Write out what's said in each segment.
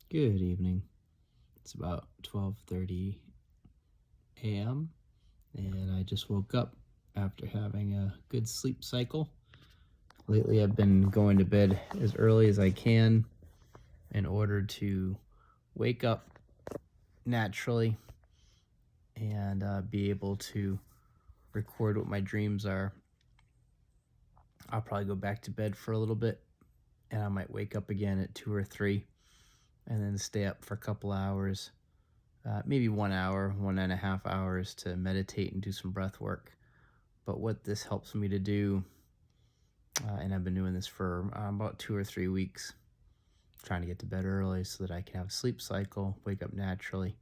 Good evening. It's about 12:30 a.m. and I just woke up after having a good sleep cycle. Lately, I've been going to bed as early as I can in order to wake up naturally and be able to record what my dreams are. I'll probably go back to bed for a little bit and I might wake up again at 2 or 3 and then stay up for a couple hours, maybe 1 hour, 1.5 hours to meditate and do some breath work. But what this helps me to do, and I've been doing this for about 2 or 3 weeks, trying to get to bed early so that I can have a sleep cycle, wake up naturally.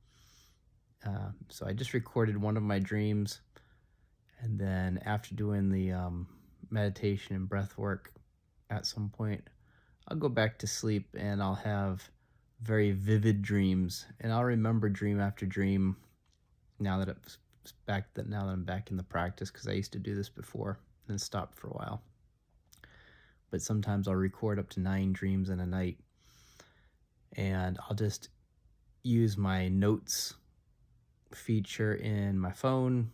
So I just recorded one of my dreams, and then after doing the meditation and breath work, at some point, I'll go back to sleep and I'll have very vivid dreams, and I'll remember dream after dream now that it's now that I'm back in the practice, because I used to do this before and stopped for a while. But sometimes I'll record up to 9 dreams in a night, and I'll just use my notes feature in my phone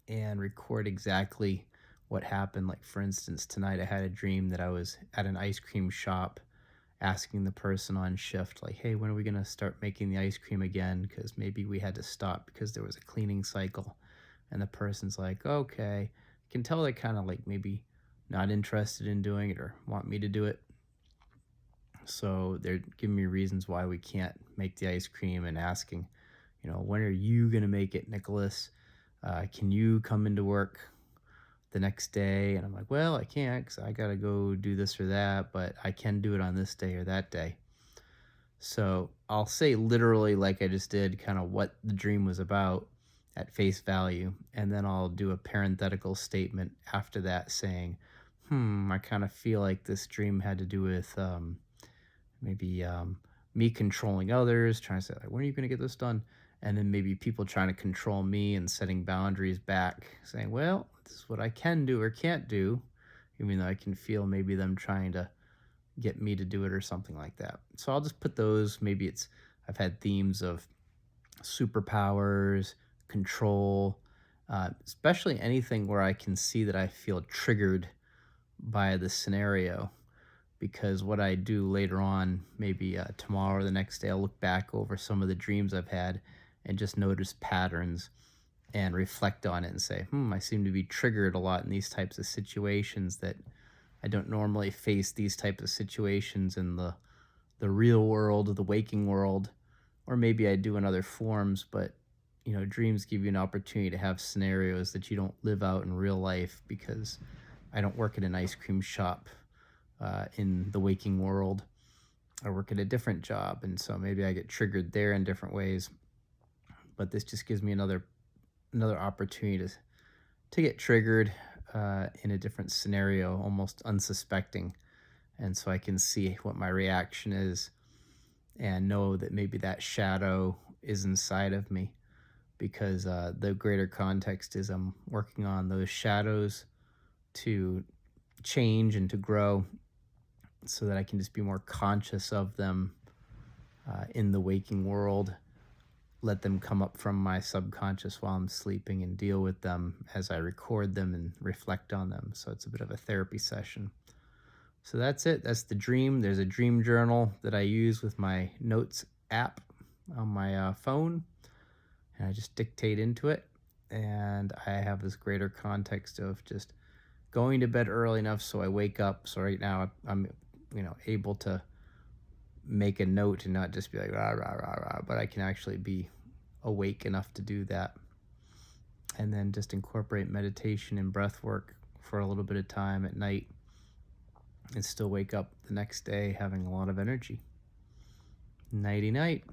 and record exactly what happened. Like, for instance, tonight I had a dream that I was at an ice cream shop asking the person on shift, like, hey, when are we going to start making the ice cream again? Because maybe we had to stop because there was a cleaning cycle. And the person's like, okay. I can tell they're kind of like maybe not interested in doing it or want me to do it. So they're giving me reasons why we can't make the ice cream and asking, when are you going to make it, Nicholas? Can you come into work the next day? And I'm like, well, I can't because I got to go do this or that, but I can do it on this day or that day. So I'll say literally, like I just did, kind of what the dream was about at face value. And then I'll do a parenthetical statement after that saying, I kind of feel like this dream had to do with maybe me controlling others, trying to say, like, when are you going to get this done? And then maybe people trying to control me and setting boundaries back, saying, well, this is what I can do or can't do, even though I can feel maybe them trying to get me to do it or something like that. So I'll just put those. Maybe I've had themes of superpowers, control, especially anything where I can see that I feel triggered by the scenario. Because what I do later on, maybe tomorrow or the next day, I'll look back over some of the dreams I've had and just notice patterns and reflect on it and say, I seem to be triggered a lot in these types of situations that I don't normally face these types of situations in the real world, the waking world, or maybe I do in other forms. But dreams give you an opportunity to have scenarios that you don't live out in real life, because I don't work at an ice cream shop in the waking world. I work at a different job, and so maybe I get triggered there in different ways. But this just gives me another opportunity to get triggered in a different scenario, almost unsuspecting. And so I can see what my reaction is and know that maybe that shadow is inside of me, because the greater context is I'm working on those shadows to change and to grow so that I can just be more conscious of them in the waking world, let them come up from my subconscious while I'm sleeping and deal with them as I record them and reflect on them. So it's a bit of a therapy session. So that's it. That's the dream. There's a dream journal that I use with my notes app on my phone, and I just dictate into it. And I have this greater context of just going to bed early enough so I wake up. So right now I'm able to make a note and not just be like rah rah rah rah, but I can actually be awake enough to do that. And then just incorporate meditation and breath work for a little bit of time at night and still wake up the next day having a lot of energy. Nighty night.